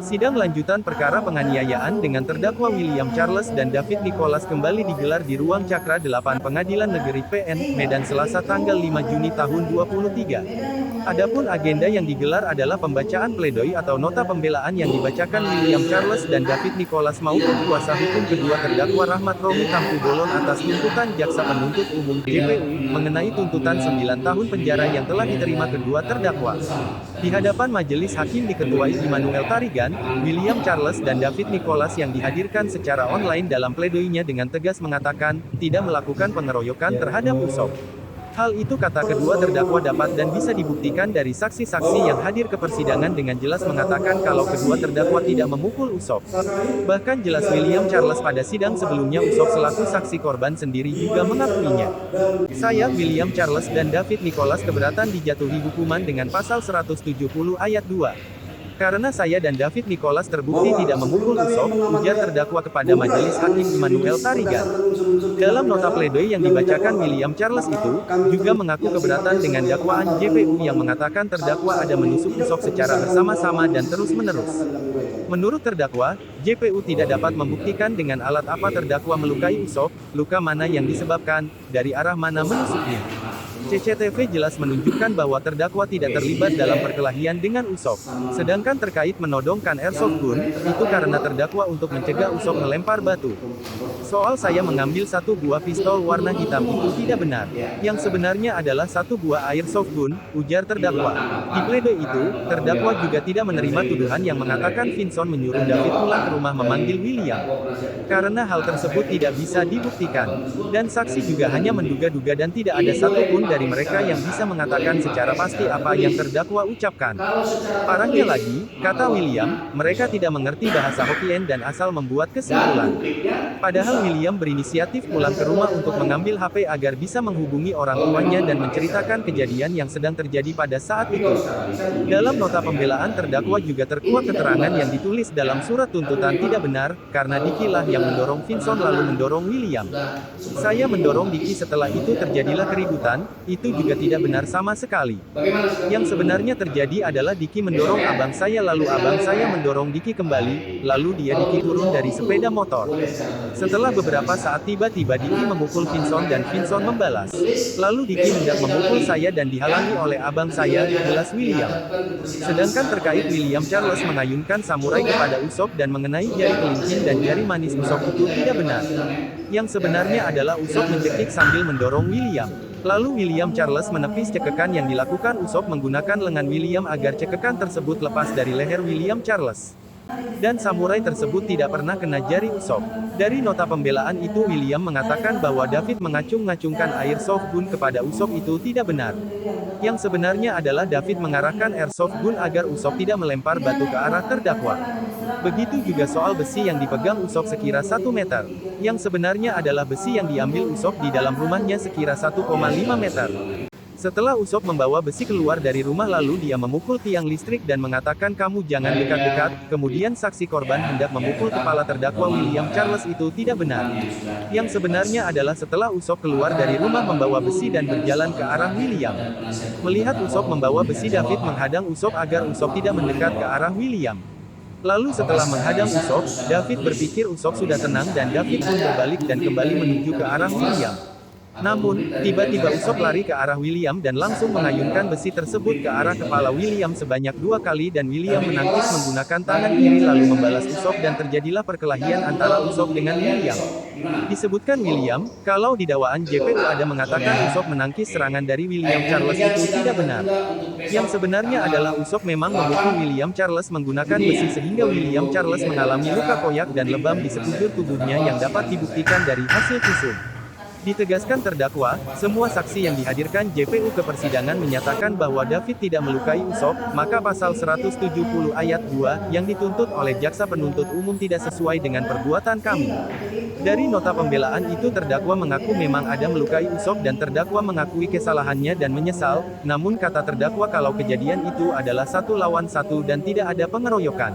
Sidang lanjutan perkara penganiayaan dengan terdakwa William Charles dan David Nicholas kembali digelar di Ruang Cakra 8 Pengadilan Negeri PN, Medan Selasa tanggal 5 Juni tahun 2023. Adapun agenda yang digelar adalah pembacaan pledoi atau nota pembelaan yang dibacakan William Charles dan David Nicholas maupun kuasa hukum kedua terdakwa Rahmat Romi Tampu Bolon atas tuntutan Jaksa Penuntut Umum JPU mengenai tuntutan 9 tahun penjara yang telah diterima kedua terdakwa. Di hadapan majelis hakim diketuai Immanuel Tarigan, William Charles dan David Nicholas yang dihadirkan secara online dalam pledoinya dengan tegas mengatakan, tidak melakukan pengeroyokan terhadap Usop. Hal itu kata kedua terdakwa dapat dan bisa dibuktikan dari saksi-saksi yang hadir ke persidangan dengan jelas mengatakan kalau kedua terdakwa tidak memukul Usop. Bahkan jelas William Charles pada sidang sebelumnya Usop selaku saksi korban sendiri juga mengakuinya. Saya, William Charles dan David Nicholas keberatan dijatuhi hukuman dengan pasal 170 ayat 2. Karena saya dan David Nicholas terbukti tidak memukul Usop, ujar terdakwa kepada majelis hakim Immanuel Tarigan. Dalam nota pledoi yang dibacakan William Charles itu, juga mengaku keberatan dengan dakwaan JPU yang mengatakan terdakwa ada menusuk Usop secara bersama-sama dan terus-menerus. Menurut terdakwa, JPU tidak dapat membuktikan dengan alat apa terdakwa melukai Usop, luka mana yang disebabkan, dari arah mana menusuknya. CCTV jelas menunjukkan bahwa terdakwa tidak terlibat dalam perkelahian dengan Usop. Sedangkan terkait menodongkan airsoft gun, itu karena terdakwa untuk mencegah Usop melempar batu. Soal saya mengambil satu buah pistol warna hitam itu tidak benar. Yang sebenarnya adalah satu buah airsoft gun, ujar terdakwa. Di pledoi itu, terdakwa juga tidak menerima tuduhan yang mengatakan Vinson menyuruh David pulang ke rumah memanggil William. Karena hal tersebut tidak bisa dibuktikan. Dan saksi juga hanya menduga-duga dan tidak ada satupun dari mereka yang bisa mengatakan secara pasti apa yang terdakwa ucapkan. Parahnya lagi, kata William, mereka tidak mengerti bahasa Hokkien dan asal membuat kesimpulan. Padahal William berinisiatif pulang ke rumah untuk mengambil HP agar bisa menghubungi orang tuanya dan menceritakan kejadian yang sedang terjadi pada saat itu. Dalam nota pembelaan terdakwa juga terkuat keterangan yang ditulis dalam surat tuntutan tidak benar, karena Diki lah yang mendorong Vinson lalu mendorong William. Saya mendorong Diki setelah itu terjadilah keributan, itu juga tidak benar sama sekali. Yang sebenarnya terjadi adalah Diki mendorong abang saya lalu abang saya mendorong Diki kembali, lalu Diki turun dari sepeda motor. Setelah beberapa saat tiba-tiba Diki memukul Vinson dan Vinson membalas. Lalu Diki hendak memukul saya dan dihalangi oleh abang saya, jelas William. Sedangkan terkait William Charles mengayunkan samurai kepada Usop dan mengenai jari kelingking dan jari manis Usop itu tidak benar. Yang sebenarnya adalah Usop mencekik sambil mendorong William. Lalu William Charles menepis cekekan yang dilakukan Usop menggunakan lengan William agar cekekan tersebut lepas dari leher William Charles. Dan samurai tersebut tidak pernah kena jari Usop. Dari nota pembelaan itu William mengatakan bahwa David mengacung-ngacungkan airsoft gun kepada Usop itu tidak benar. Yang sebenarnya adalah David mengarahkan airsoft gun agar Usop tidak melempar batu ke arah terdakwa. Begitu juga soal besi yang dipegang Usop sekira 1 meter. Yang sebenarnya adalah besi yang diambil Usop di dalam rumahnya sekira 1,5 meter. Setelah Usop membawa besi keluar dari rumah lalu dia memukul tiang listrik dan mengatakan kamu jangan dekat-dekat, kemudian saksi korban hendak memukul kepala terdakwa William Charles itu tidak benar. Yang sebenarnya adalah setelah Usop keluar dari rumah membawa besi dan berjalan ke arah William. Melihat Usop membawa besi David menghadang Usop agar Usop tidak mendekat ke arah William. Lalu setelah menghadang Usop, David berpikir Usop sudah tenang dan David pun berbalik dan kembali menuju ke arah William. Namun, tiba-tiba Usop lari ke arah William dan langsung mengayunkan besi tersebut ke arah kepala William sebanyak 2 kali dan William menangkis menggunakan tangan kiri lalu membalas Usop dan terjadilah perkelahian antara Usop dengan William. Disebutkan William, kalau di dakwaan JPU ada mengatakan Usop menangkis serangan dari William Charles itu tidak benar. Yang sebenarnya adalah Usop memang memukul William Charles menggunakan besi sehingga William Charles mengalami luka koyak dan lebam di sekujur tubuhnya yang dapat dibuktikan dari hasil visum. Ditegaskan terdakwa, semua saksi yang dihadirkan JPU ke persidangan menyatakan bahwa David tidak melukai Usop, maka pasal 170 ayat 2 yang dituntut oleh jaksa penuntut umum tidak sesuai dengan perbuatan kami. Dari nota pembelaan itu terdakwa mengaku memang ada melukai Usop dan terdakwa mengakui kesalahannya dan menyesal, namun kata terdakwa kalau kejadian itu adalah 1 lawan 1 dan tidak ada pengeroyokan.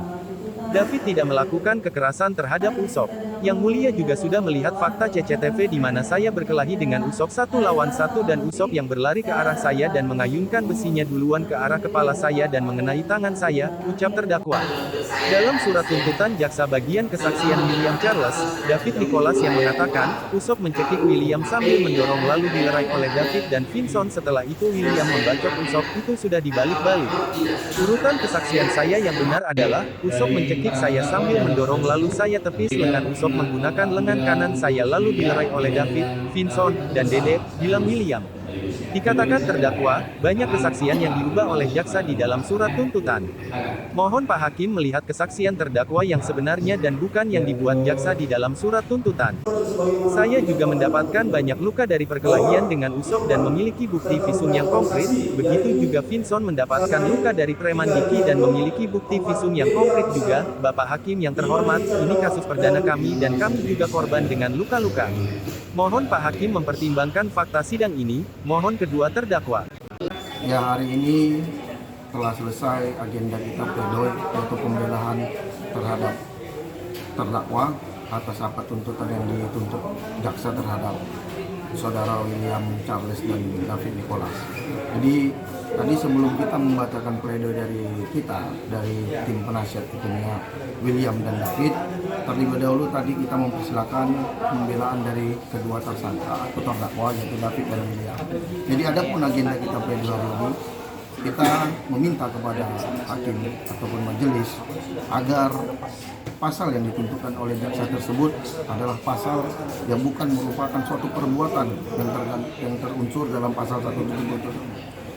David tidak melakukan kekerasan terhadap Usop. Yang Mulia juga sudah melihat fakta CCTV di mana saya berkelahi dengan Usop 1 lawan 1 dan Usop yang berlari ke arah saya dan mengayunkan besinya duluan ke arah kepala saya dan mengenai tangan saya, ucap terdakwa. Dalam surat tuntutan jaksa bagian kesaksian William Charles, David Nicholas yang mengatakan, Usop mencekik William sambil mendorong lalu dilerai oleh David dan Vinson. Setelah itu William membacok Usop, itu sudah dibalik-balik. Urutan kesaksian saya yang benar adalah, Usop mencekik saya sambil mendorong lalu saya tepis lengan Usop menggunakan lengan kanan saya lalu dilerai oleh David, Vinson, dan Dede, bilang William. Dikatakan terdakwa, banyak kesaksian yang diubah oleh jaksa di dalam surat tuntutan. Mohon Pak Hakim melihat kesaksian terdakwa yang sebenarnya dan bukan yang dibuat jaksa di dalam surat tuntutan. Saya juga mendapatkan banyak luka dari perkelahian dengan Usop dan memiliki bukti visum yang konkret, begitu juga Vinson mendapatkan luka dari preman Diki dan memiliki bukti visum yang konkret juga. Bapak Hakim yang terhormat, ini kasus perdana kami dan kami juga korban dengan luka-luka. Mohon Pak Hakim mempertimbangkan fakta sidang ini, mohon kedua terdakwa. Ya, hari ini telah selesai agenda kita pledoi yaitu pembelaan terhadap terdakwa atas apa tuntutan yang dituntut jaksa terhadap saudara William Charles dan David Nicholas. Jadi tadi sebelum kita membacakan pledoi dari tim penasihat hukumnya William dan David, terlebih dahulu tadi kita mempersilakan pembelaan dari kedua tersangka atau terdakwa yaitu David dan William. Jadi adapun agenda kita pledoi hari ini, kita meminta kepada hakim ataupun majelis agar pasal yang ditentukan oleh jaksa tersebut adalah pasal yang bukan merupakan suatu perbuatan yang terunsur dalam pasal 177.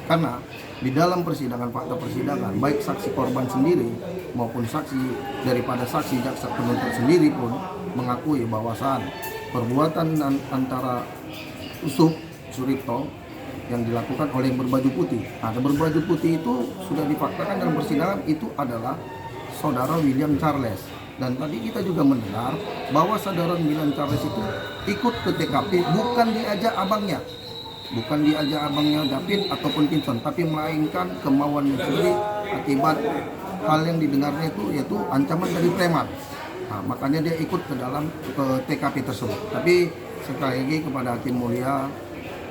Karena di dalam persidangan, fakta persidangan, baik saksi korban sendiri maupun saksi daripada saksi jaksa penuntut sendiri pun mengakui bahwasan perbuatan antara Usop Suripto yang dilakukan oleh yang berbaju putih. Nah, berbaju putih itu sudah difaktakan dalam persidangan itu adalah saudara William Charles. Dan tadi kita juga mendengar bahwa saudara William Charles itu ikut ke TKP bukan diajak abangnya. Bukan diajak abangnya David ataupun Vinson, tapi melainkan kemauannya sendiri akibat hal yang didengarnya itu yaitu ancaman dari preman. Nah, makanya dia ikut ke TKP tersebut. Tapi sekali lagi kepada Hakim Mulia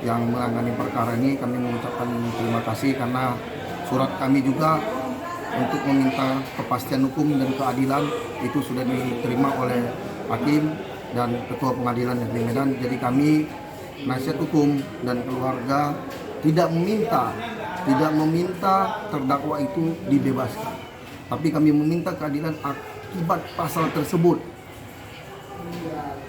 yang menangani perkara ini kami mengucapkan terima kasih karena surat kami juga untuk meminta kepastian hukum dan keadilan itu sudah diterima oleh hakim dan ketua pengadilan negeri Medan. Jadi kami penasihat hukum dan keluarga tidak meminta terdakwa itu dibebaskan, tapi kami meminta keadilan akibat pasal tersebut.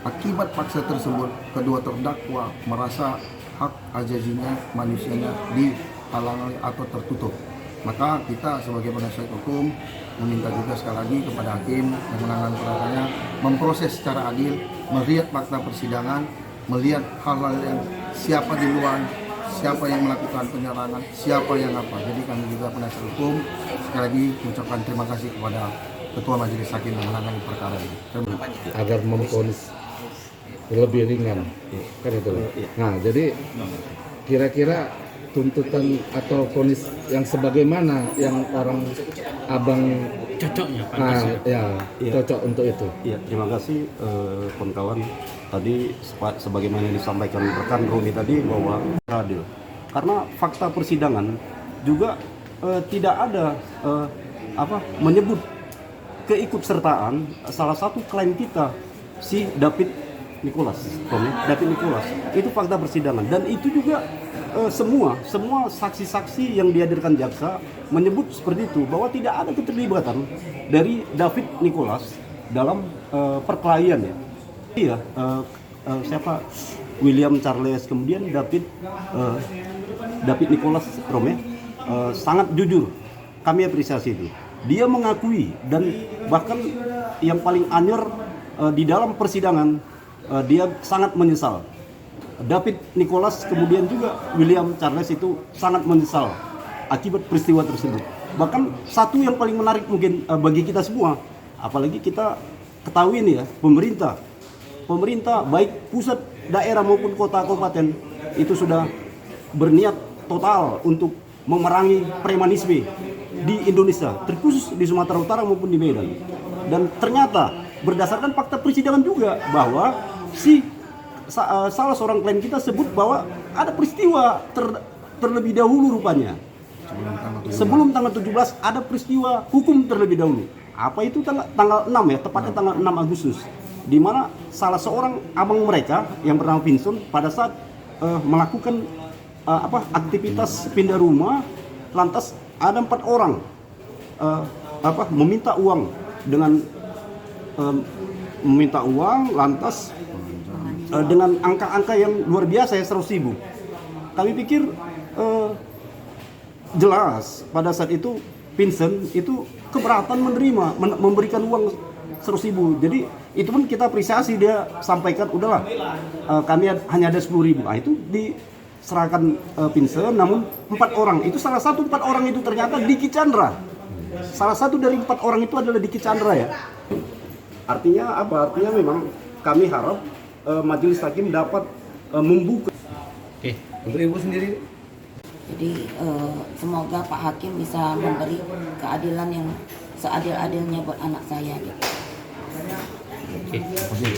Akibat paksa tersebut, kedua terdakwa merasa hak azazinya manusianya dihalangi atau tertutup. Maka kita sebagai penasihat hukum meminta juga sekali lagi kepada hakim yang menangani perkaranya memproses secara adil, melihat fakta persidangan, melihat hal-hal yang siapa di luar, siapa yang melakukan penyerangan, siapa yang apa. Jadi kami juga penasihat hukum sekali lagi mengucapkan terima kasih kepada Ketua Majelis Hakim yang menangani perkara ini. Agar memvonis lebih ringan, kan itu. Nah, jadi kira-kira tuntutan atau vonis yang sebagaimana yang orang abang cocoknya cocok untuk itu. Iya, terima kasih kawan-kawan. Tadi sebagaimana yang disampaikan rekan Roni tadi bahwa adil. Karena fakta persidangan juga tidak ada menyebut keikutsertaan salah satu klien kita si David Nicholas. Itu fakta persidangan dan itu juga semua saksi-saksi yang dihadirkan jaksa menyebut seperti itu bahwa tidak ada keterlibatan dari David Nicholas dalam perkelahian ya. Iya, siapa William Charles kemudian David Nicholas Rome sangat jujur, kami apresiasi itu. Dia mengakui dan bahkan yang paling anyar di dalam persidangan dia sangat menyesal. David Nicholas kemudian juga William Charles itu sangat menyesal akibat peristiwa tersebut. Bahkan satu yang paling menarik mungkin bagi kita semua, apalagi kita ketahui ini ya, pemerintah baik pusat, daerah maupun kota kabupaten itu sudah berniat total untuk memerangi premanisme di Indonesia, terkhusus di Sumatera Utara maupun di Medan. Dan ternyata berdasarkan fakta persidangan juga bahwa salah seorang klien kita sebut bahwa ada peristiwa terlebih dahulu rupanya. Sebelum tanggal 17 ada peristiwa hukum terlebih dahulu. Apa itu tanggal 6 ya, tepatnya tanggal 6 Agustus. Di mana salah seorang abang mereka yang bernama Vincent pada saat melakukan aktivitas pindah rumah, lantas ada 4 orang meminta uang lantas dengan angka-angka yang luar biasa ya, 100.000. Kami pikir jelas pada saat itu Vincent itu keberatan memberikan uang 100.000. Jadi itu pun kita apresiasi, dia sampaikan udahlah kami hanya ada 10.000. Nah, itu diserahkan Vincent, namun 4 orang itu salah satu 4 orang itu ternyata Diki Chandra. Salah satu dari 4 orang itu adalah Diki Chandra ya. Artinya apa? Artinya memang kami harap majelis hakim dapat membuka. Oke, untuk ibu sendiri. Jadi semoga Pak Hakim bisa memberi keadilan yang seadil-adilnya buat anak saya gitu. Oke.